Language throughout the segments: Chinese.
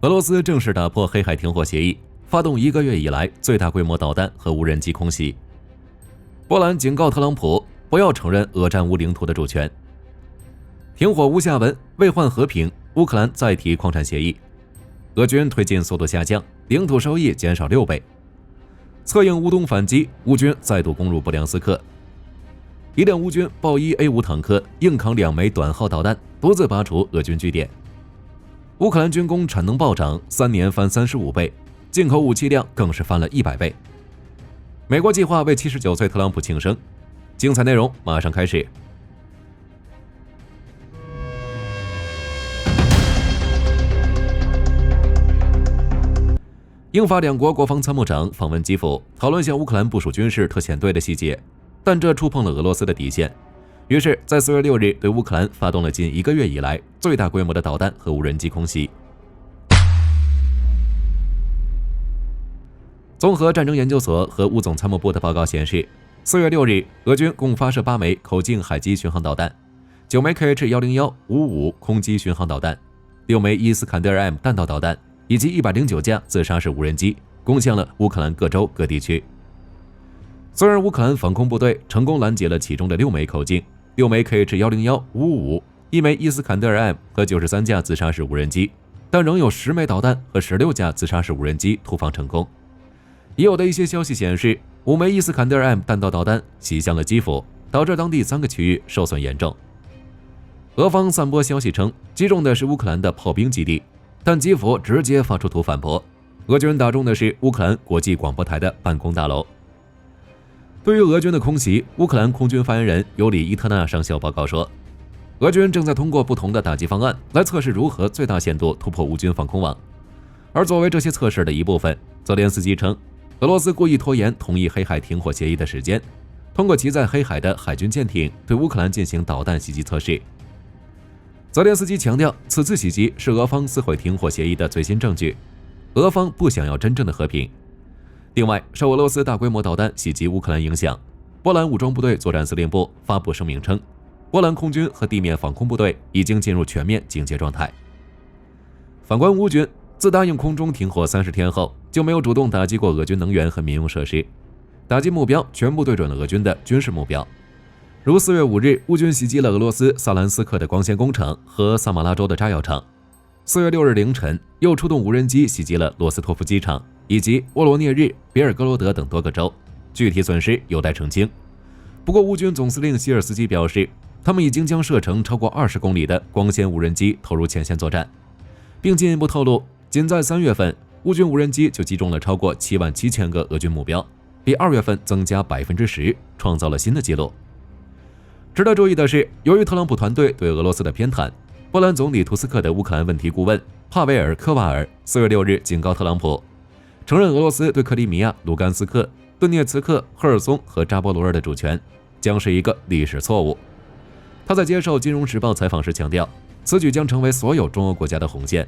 俄罗斯正式打破黑海停火协议，发动1个月以来最大规模导弹和无人机空袭。波兰警告特朗普不要承认俄占乌领土的主权。停火无下文，为换和平，乌克兰再提矿产协议。俄军推进速度下降，领土收益减少6倍。策应乌东反击，乌军再度攻入布良斯克。一辆乌军豹1 A5 坦克硬扛2枚短号导弹，独自拔除俄军据点。乌克兰军工产能暴涨，3年翻35倍，进口武器量更是翻了100倍。美国计划为79岁特朗普庆生，精彩内容马上开始。英法两国国防参谋长访问基辅，讨论向乌克兰部署军事特遣队的细节，但这触碰了俄罗斯的底线。于是，在4月6日对乌克兰发动了近1个月以来最大规模的导弹和无人机空袭。综合战争研究所和乌总参谋部的报告显示，4月6日，俄军共发射8枚口径海基巡航导弹，9枚 KH-101-55空基巡航导弹，6枚伊斯坎德尔 M 弹道导弹，以及109架自杀式无人机，攻向了乌克兰各州各地区。虽然乌克兰防空部队成功拦截了其中的6枚口径、6枚 KH-101-55、1枚伊斯坎德尔 M 和93架自杀式无人机，但仍有10枚导弹和16架自杀式无人机突防成功。已有的一些消息显示，5枚伊斯坎德尔 M 弹道导弹袭向了基辅，导致当地3个区域受损严重。俄方散播消息称，击中的是乌克兰的炮兵基地，但基辅直接发出图反驳，俄军打中的是乌克兰国际广播台的办公大楼。对于俄军的空袭，乌克兰空军发言人尤里伊特纳上校报告说，俄军正在通过不同的打击方案来测试如何最大限度突破乌军防空网。而作为这些测试的一部分，泽连斯基称，俄罗斯故意拖延同意黑海停火协议的时间，通过其在黑海的海军舰艇对乌克兰进行导弹袭击测试。泽连斯基强调，此次袭击是俄方撕毁停火协议的最新证据，俄方不想要真正的和平。另外，受俄罗斯大规模导弹袭击乌克兰影响，波兰武装部队作战司令部发布声明称，波兰空军和地面防空部队已经进入全面警戒状态。反观乌军，自答应空中停火30天后，就没有主动打击过俄军能源和民用设施，打击目标全部对准了俄军的军事目标。如4月5日，乌军袭击了俄罗斯萨兰斯克的光纤工厂和萨马拉州的炸药厂。4月6日凌晨，又出动无人机袭击了罗斯托夫机场以及沃罗涅日、别尔哥罗德等多个州，具体损失有待澄清。不过，乌军总司令希尔斯基表示，他们已经将射程超过20公里的光纤无人机投入前线作战，并进一步透露，仅在3月份，乌军无人机就击中了超过77000个俄军目标，比2月份增加10%，创造了新的纪录。值得注意的是，由于特朗普团队对俄罗斯的偏袒，波兰总理图斯克的乌克兰问题顾问帕维尔·科瓦尔4月6日警告特朗普，承认俄罗斯对克里米亚、卢甘斯克、顿涅茨克、赫尔松和扎波罗热的主权将是一个历史错误。他在接受《金融时报》采访时强调，此举将成为所有中欧国家的红线。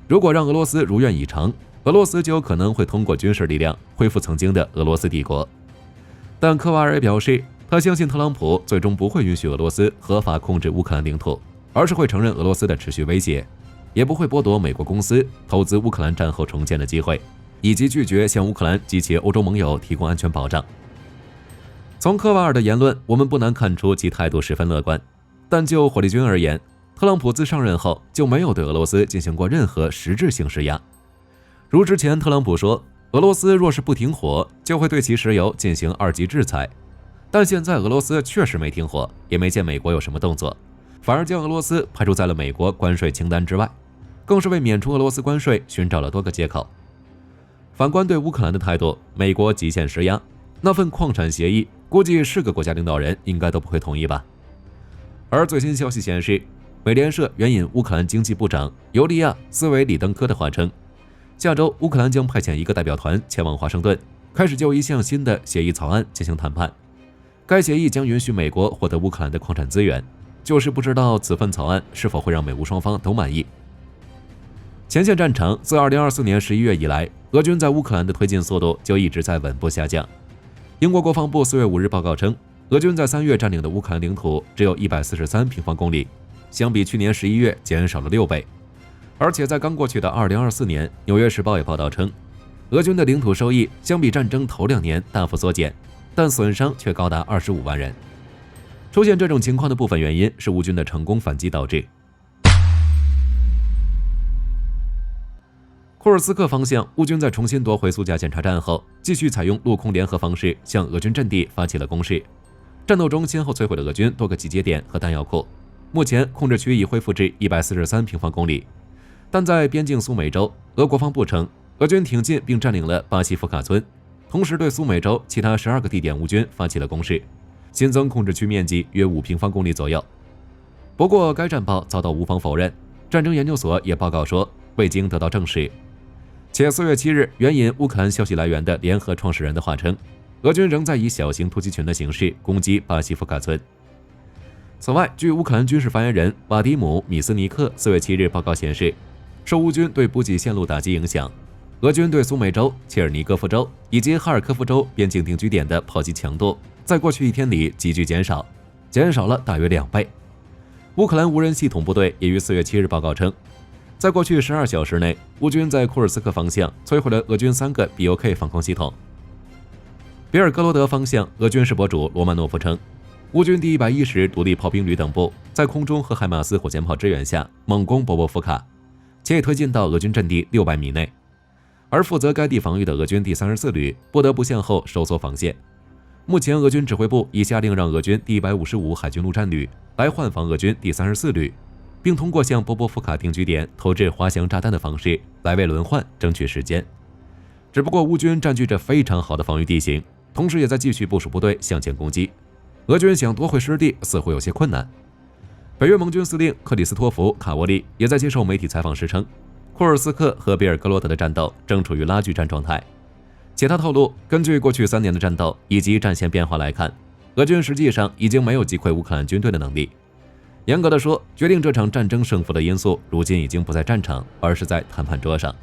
如果让俄罗斯如愿以偿，俄罗斯就有可能会通过军事力量恢复曾经的俄罗斯帝国。但科瓦尔表示，他相信特朗普最终不会允许俄罗斯合法控制乌克兰领土，而是会承认俄罗斯的持续威胁，也不会剥夺美国公司投资乌克兰战后重建的机会，以及拒绝向乌克兰及其欧洲盟友提供安全保障。从科瓦尔的言论，我们不难看出其态度十分乐观。但就火力军而言，特朗普自上任后就没有对俄罗斯进行过任何实质性施压。如之前特朗普说，俄罗斯若是不停火，就会对其石油进行2级制裁。但现在俄罗斯确实没停火，也没见美国有什么动作，反而将俄罗斯排除在了美国关税清单之外，更是为免除俄罗斯关税寻找了多个借口。反观对乌克兰的态度，美国极限施压，那份矿产协议估计是个国家领导人应该都不会同意吧。而最新消息显示，美联社援引乌克兰经济部长尤利亚·斯维里登科的话称，下周乌克兰将派遣一个代表团前往华盛顿，开始就一项新的协议草案进行谈判。该协议将允许美国获得乌克兰的矿产资源，就是不知道此份草案是否会让美乌双方都满意。前线战场自2024年11月以来，俄军在乌克兰的推进速度就一直在稳步下降。英国国防部4月5日报告称，俄军在3月占领的乌克兰领土只有143平方公里，相比去年11月减少了6倍。而且在刚过去的2024年，《纽约时报》也报道称，俄军的领土收益相比战争头2年大幅缩减，但损伤却高达25万人。出现这种情况的部分原因是乌军的成功反击导致。库尔斯克方向，乌军在重新夺回苏贾检查站后，继续采用陆空联合方式向俄军阵地发起了攻势。战斗中先后摧毁了俄军多个集结点和弹药库，目前控制区已恢复至143平方公里。但在边境苏美洲，俄国防部称，俄军挺进并占领了巴西福卡村，同时对苏美洲其他12个地点乌军发起了攻势，新增控制区面积约5平方公里左右。不过该战报遭到乌方否认，战争研究所也报告说未经得到证实。且4月7日援引乌克兰消息来源的联合创始人的话称，俄军仍在以小型突击群的形式攻击巴西福卡村。此外，据乌克兰军事发言人瓦迪姆·米斯尼克4月7日报告显示，受乌军对补给线路打击影响，俄军对苏梅州、切尔尼戈夫州以及哈尔科夫州边境定居点的炮击强度在过去1天里急剧减少了大约2倍。乌克兰无人系统部队也于4月7日报告称，在过去12小时内，乌军在库尔斯克方向摧毁了俄军3个 BOK 防空系统。别尔哥罗德方向，俄军事博主罗曼诺夫称，乌军第110独立炮兵旅等部在空中和海马斯火箭炮支援下猛攻波波夫卡，且已推进到俄军阵地600米内。而负责该地防御的俄军第34旅不得不向后收缩防线。目前，俄军指挥部已下令让俄军第155海军陆战旅来换防俄军第34旅，并通过向波波夫卡定居点投掷滑翔炸弹的方式来为轮换争取时间。只不过乌军占据着非常好的防御地形，同时也在继续部署部队向前攻击，俄军想夺回失地似乎有些困难。北约盟军司令克里斯托弗·卡沃利也在接受媒体采访时称，库尔斯克和别尔哥罗德的战斗正处于拉锯战状态，且他透露，根据过去3年的战斗以及战线变化来看，俄军实际上已经没有击溃乌克兰军队的能力。严格的说，决定这场战争胜负的因素如今已经不在战场，而是在谈判桌上。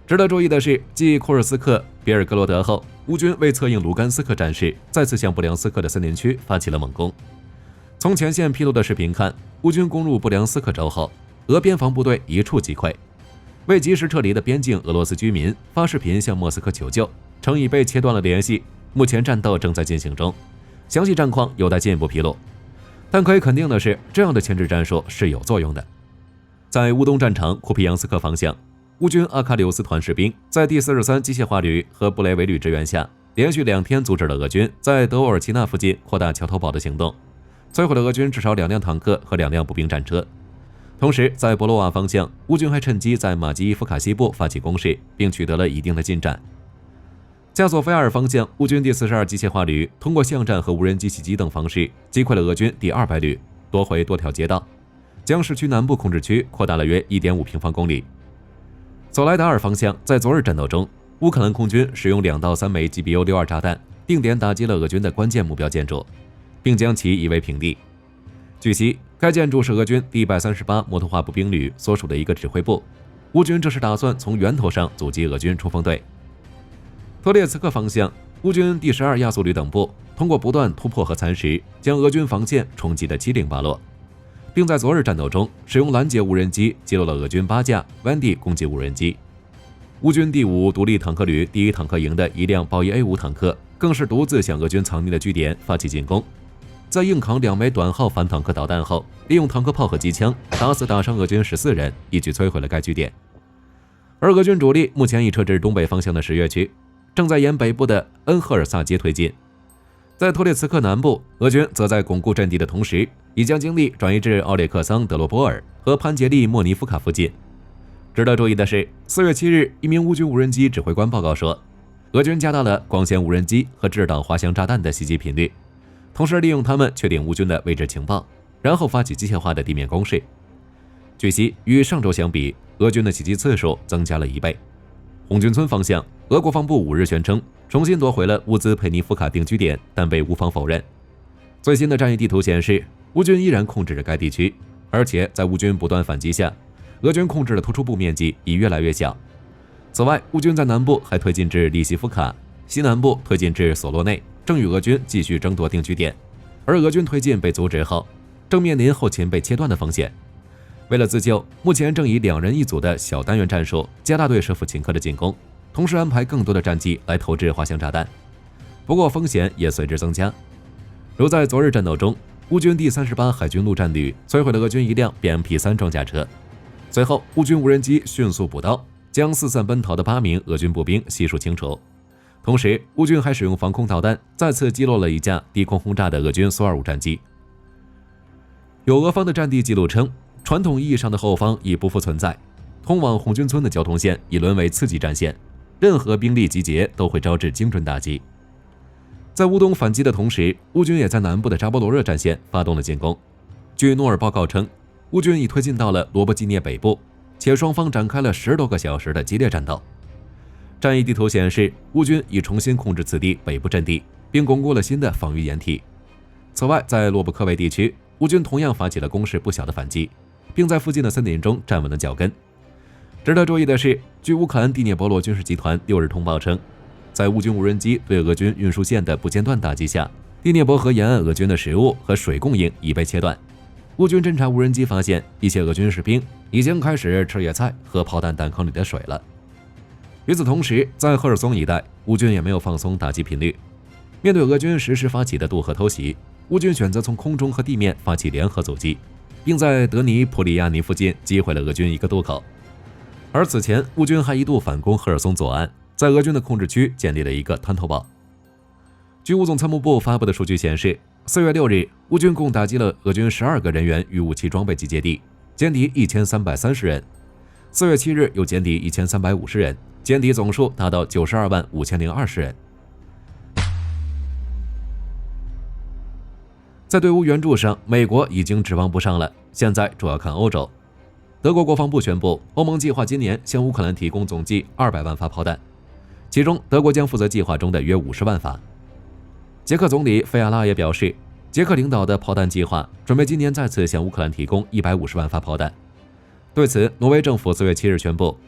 值得注意的是，继库尔斯克、别尔哥罗德后，乌军为策应卢甘斯克战事，再次向布良斯克的森林区发起了猛攻。从前线披露的视频看，乌军攻入布良斯克州后，俄边防部队一触即溃。未及时撤离的边境俄罗斯居民发视频向莫斯科求救，称已被切断了联系，目前战斗正在进行中，详细战况有待进一步披露。但可以肯定的是，这样的牵制战术是有作用的。在乌东战场库皮扬斯克方向，乌军阿卡柳斯团士兵在第43机械化旅和布雷维旅支援下，连续2天阻止了俄军在德沃尔奇纳附近扩大桥头堡的行动，摧毁了俄军至少2辆坦克和2辆步兵战车。同时，在博洛瓦方向，乌军还趁机在马基伊夫卡西部发起攻势，并取得了一定的进展。加索菲亚尔方向，乌军第42机械化旅通过巷战和无人机袭击等方式击溃了俄军第200旅，夺回多条街道，将市区南部控制区扩大了约 1.5 平方公里。索莱达尔方向，在昨日战斗中，乌克兰空军使用2到3枚 GBU-62炸弹定点打击了俄军的关键目标建筑，并将其夷为平地。据悉，该建筑是俄军第138摩托化步兵旅所属的一个指挥部，乌军这是打算从源头上阻击俄军冲锋队。托列茨克方向，乌军第12亚速旅等部通过不断突破和蚕食，将俄军防线冲击得七零八落，并在昨日战斗中使用拦截无人机击落了俄军8架Vandy攻击无人机。乌军第5独立坦克旅第1坦克营的一辆豹一 A5 坦克更是独自向俄军藏匿的据点发起进攻，在硬扛2枚短号反坦克导弹后，利用坦克炮和机枪打死打伤俄军14人，一举摧毁了该据点。而俄军主力目前已撤至东北方向的10月区，正在沿北部的恩赫尔萨街推进。在托列茨克南部，俄军则在巩固阵地的同时，已将精力转移至奥列克桑德罗波尔和潘杰利莫尼夫卡附近。值得注意的是，4月7日，一名乌军无人机指挥官报告说，俄军加大了光纤无人机和制导滑翔炸弹的袭击频率，同时利用它们确定乌军的位置情报，然后发起机械化的地面攻势。据悉，与上周相比，俄军的袭击次数增加了1倍。红军村方向，俄国防部5日宣称重新夺回了乌兹佩尼夫卡定居点，但被乌方否认。最新的战役地图显示，乌军依然控制着该地区，而且在乌军不断反击下，俄军控制的突出部面积已越来越小。此外，乌军在南部还推进至利西夫卡，西南部推进至索洛内，正与俄军继续争夺定居点。而俄军推进被阻止后，正面临后勤被切断的风险。为了自救，目前正以2人1组的小单元战术加大对舍甫琴科的进攻，同时安排更多的战机来投掷滑翔炸弹。不过风险也随之增加。如在昨日战斗中，乌军第38海军陆战旅摧毁了俄军一辆 BMP-3 装甲车，随后乌军无人机迅速补刀，将四散奔逃的8名俄军步兵悉数清除。同时，乌军还使用防空导弹再次击落了一架低空轰炸的俄军苏25战机。有俄方的战地记录称，传统意义上的后方已不复存在，通往红军村的交通线已沦为次级战线，任何兵力集结都会招致精准打击。在乌东反击的同时，乌军也在南部的扎波罗热战线发动了进攻。据诺尔报告称，乌军已推进到了罗伯基涅北部，且双方展开了10多个小时的激烈战斗。战役地图显示，乌军已重新控制此地北部阵地，并巩固了新的防御掩体。此外，在洛布科维地区，乌军同样发起了攻势不小的反击，并在附近的森林中站稳了脚跟。值得注意的是，据乌克兰第聂伯罗军事集团6日通报称，在乌军无人机对俄军运输线的不间断打击下，第聂伯河沿岸俄军的食物和水供应已被切断。乌军侦察无人机发现，一些俄军士兵已经开始吃野菜和炮弹弹坑里的水了。与此同时，在赫尔松一带，乌军也没有放松打击频率。面对俄军实时发起的渡河偷袭，乌军选择从空中和地面发起联合阻击，并在德尼普里亚尼附近击毁了俄军一个渡口。而此前，乌军还一度反攻赫尔松左岸，在俄军的控制区建立了一个滩头堡。据乌总参谋部发布的数据显示，4月6日，乌军共打击了俄军12个人员与武器装备集结地，歼敌1330人。4月7日又歼敌1350人，歼敌总数达到925020人。在对乌援助上，美国已经指望不上了，现在主要看欧洲。德国国防部宣布，欧盟计划今年向乌克兰提供总计200万发炮弹，其中德国将负责计划中的约50万发。捷克总理费亚拉也表示，捷克领导的炮弹计划准备今年再次向乌克兰提供150万发炮弹。对此，挪威政府4月7日宣布，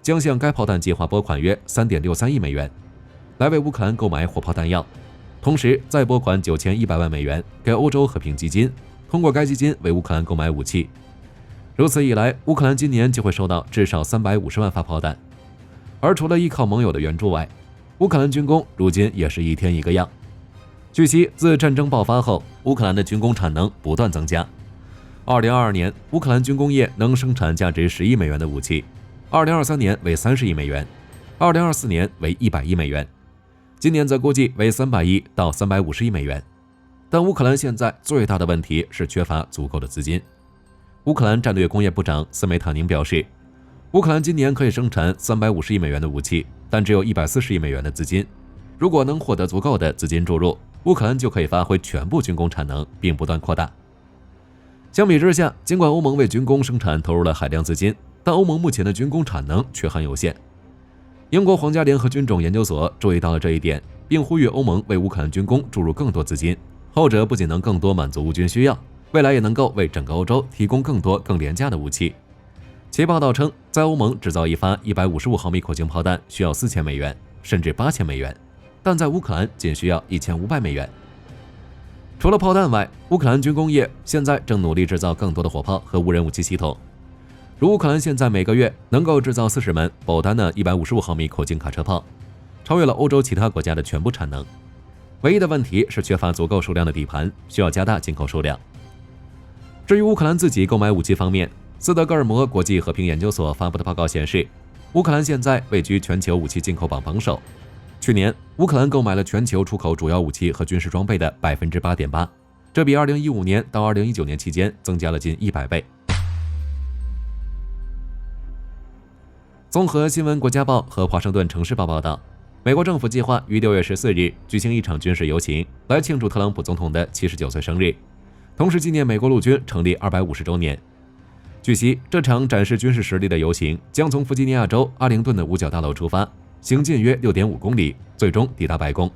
将向该炮弹计划拨款约3.63亿美元，来为乌克兰购买火炮弹药，同时再拨款9100万美元给欧洲和平基金，通过该基金为乌克兰购买武器。如此一来，乌克兰今年就会收到至少350万发炮弹。而除了依靠盟友的援助外，乌克兰军工如今也是一天一个样。据悉，自战争爆发后，乌克兰的军工产能不断增加。2022年，乌克兰军工业能生产价值10亿美元的武器，2023年为30亿美元，2024年为100亿美元，今年则估计为300亿到350亿美元。但乌克兰现在最大的问题是缺乏足够的资金。乌克兰战略工业部长斯梅塔宁表示，乌克兰今年可以生产350亿美元的武器，但只有140亿美元的资金。如果能获得足够的资金注入，乌克兰就可以发挥全部军工产能，并不断扩大。相比之下，尽管欧盟为军工生产投入了海量资金，但欧盟目前的军工产能却很有限。英国皇家联合军种研究所注意到了这一点，并呼吁欧盟为乌克兰军工注入更多资金，后者不仅能更多满足乌军需要，未来也能够为整个欧洲提供更多更廉价的武器。其报道称，在欧盟制造一发155毫米口径炮弹需要4000美元，甚至8000美元，但在乌克兰仅需要1500美元。除了炮弹外，乌克兰军工业现在正努力制造更多的火炮和无人武器系统。如乌克兰现在每个月能够制造40门保丹的155毫米口径卡车炮，超越了欧洲其他国家的全部产能。唯一的问题是缺乏足够数量的底盘，需要加大进口数量。至于乌克兰自己购买武器方面，斯德哥尔摩国际和平研究所发布的报告显示，乌克兰现在位居全球武器进口榜榜首。去年，乌克兰购买了全球出口主要武器和军事装备的 8.8%， 这比2015年到2019年期间增加了近100倍。综合新闻国家报和华盛顿城市报报道，美国政府计划于6月14日举行一场军事游行，来庆祝特朗普总统的79岁生日，同时纪念美国陆军成立250周年。据悉，这场展示军事实力的游行将从弗吉尼亚州阿灵顿的五角大楼出发，行进约 6.5 公里，最终抵达白宫。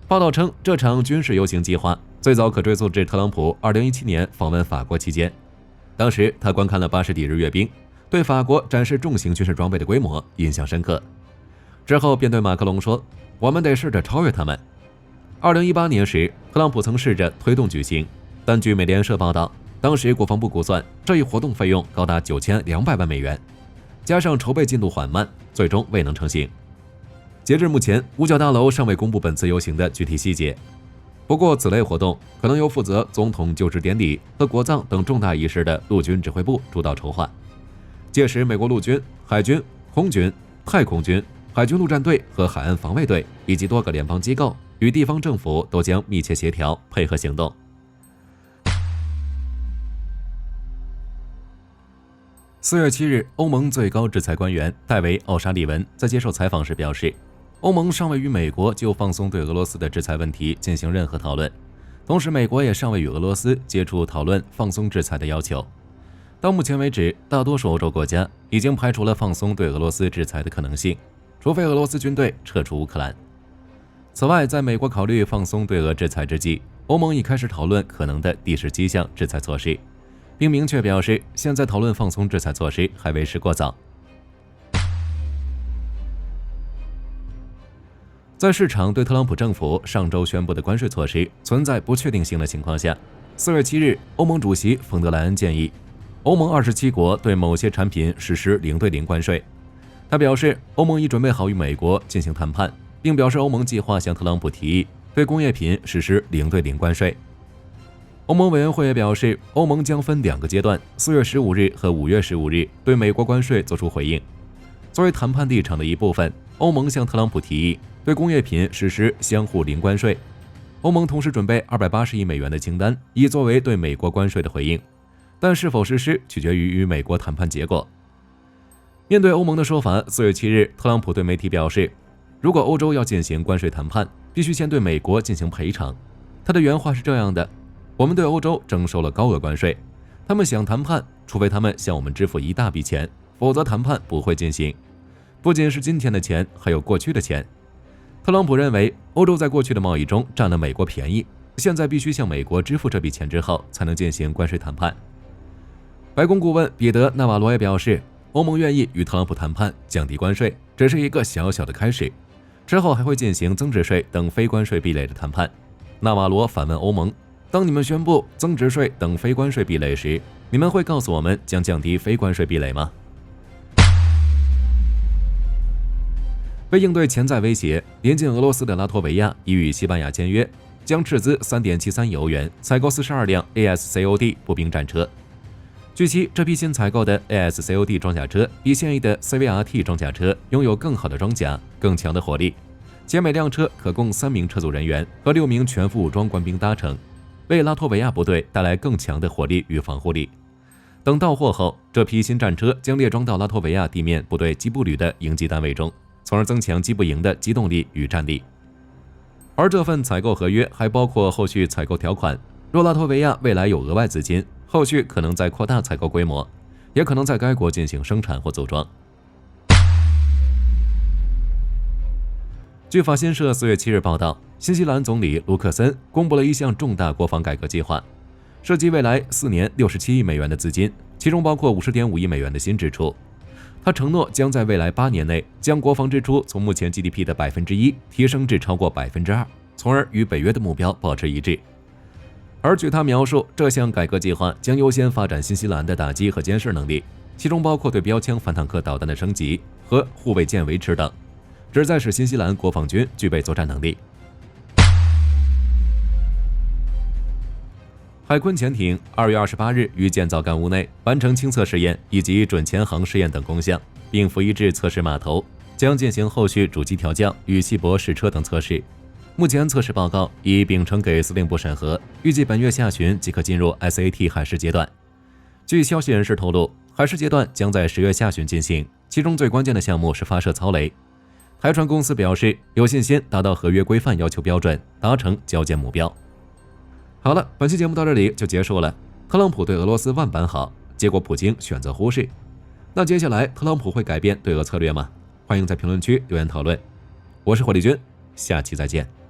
报道称，这场军事游行计划最早可追溯至特朗普2017年访问法国期间，当时他观看了巴士底日阅兵，对法国展示重型军事装备的规模印象深刻。之后便对马克龙说：“我们得试着超越他们。”2018年时，特朗普曾试着推动举行，但据美联社报道，当时国防部估算，这一活动费用高达9200万美元，加上筹备进度缓慢，最终未能成行。截至目前，五角大楼尚未公布本次游行的具体细节。不过，此类活动可能由负责总统就职典礼和国葬等重大仪式的陆军指挥部主导筹划。届时，美国陆军、海军、空军、太空军、海军陆战队和海岸防卫队以及多个联邦机构与地方政府都将密切协调配合行动。4月7日，欧盟最高制裁官员戴维·奥沙利文在接受采访时表示，欧盟尚未与美国就放松对俄罗斯的制裁问题进行任何讨论，同时美国也尚未与俄罗斯接触讨论放松制裁的要求。到目前为止，大多数欧洲国家已经排除了放松对俄罗斯制裁的可能性，除非俄罗斯军队撤出乌克兰。此外，在美国考虑放松对俄制裁之际，欧盟已开始讨论可能的第17项制裁措施，并明确表示现在讨论放松制裁措施还为时过早。在市场对特朗普政府上周宣布的关税措施存在不确定性的情况下，4月7日，欧盟主席冯德莱恩建议欧盟27国对某些产品实施0对0关税。他表示，欧盟已准备好与美国进行谈判，并表示欧盟计划向特朗普提议对工业品实施0对0关税。欧盟委员会也表示，欧盟将分2个阶段，4月15日和5月15日对美国关税作出回应。作为谈判立场的一部分，欧盟向特朗普提议对工业品实施相互零关税。欧盟同时准备280亿美元的清单，以作为对美国关税的回应，但是否实施取决于与美国谈判结果。面对欧盟的说法，4月7日，特朗普对媒体表示，如果欧洲要进行关税谈判，必须先对美国进行赔偿。他的原话是这样的：我们对欧洲征收了高额关税，他们想谈判，除非他们向我们支付一大笔钱，否则谈判不会进行。不仅是今天的钱，还有过去的钱。特朗普认为，欧洲在过去的贸易中占了美国便宜，现在必须向美国支付这笔钱之后，才能进行关税谈判。白宫顾问彼得·纳瓦罗也表示，欧盟愿意与特朗普谈判降低关税，只是一个小小的开始，之后还会进行增值税等非关税壁垒的谈判。纳瓦罗反问欧盟，当你们宣布增值税等非关税壁垒时，你们会告诉我们将降低非关税壁垒吗？为应对潜在威胁，临近俄罗斯的拉脱维亚已与西班牙签约，将斥资3.73亿欧元采购42辆 ASCOD 步兵战车。据悉，这批新采购的 ASCOD 装甲车比现役的 CVRT 装甲车拥有更好的装甲、更强的火力，且每辆车可供3名车组人员和6名全副武装官兵搭乘，为拉脱维亚部队带来更强的火力与防护力。等到货后，这批新战车将列装到拉脱维亚地面部队机步旅的营级单位中，从而增强机步营的机动力与战力。而这份采购合约还包括后续采购条款，若拉脱维亚未来有额外资金，后续可能再扩大采购规模，也可能在该国进行生产或组装。据法新社4月7日报道，新西兰总理卢克森公布了一项重大国防改革计划，涉及未来4年67亿美元的资金，其中包括50.5亿美元的新支出。他承诺将在未来8年内将国防支出从目前 GDP 的1%提升至超过2%，从而与北约的目标保持一致。而据他描述，这项改革计划将优先发展新西兰的打击和监视能力，其中包括对标枪反坦克导弹的升级和护卫舰维持等，旨在使新西兰国防军具备作战能力。海鲲潜艇2月28日于建造干坞内完成清测试验以及准潜航试验等工项，并服役至测试码头，将进行后续主机调教与锡箔试车等测试。目前测试报告已秉承给司令部审核，预计本月下旬即可进入 SAT 海试阶段。据消息人士透露，海试阶段将在10月下旬进行，其中最关键的项目是发射操雷。海船公司表示有信心达到合约规范要求标准，达成交建目标。好了，本期节目到这里就结束了。特朗普对俄罗斯万般好，结果普京选择忽视。那接下来特朗普会改变对俄策略吗？欢迎在评论区留言讨论。我是火力军，下期再见。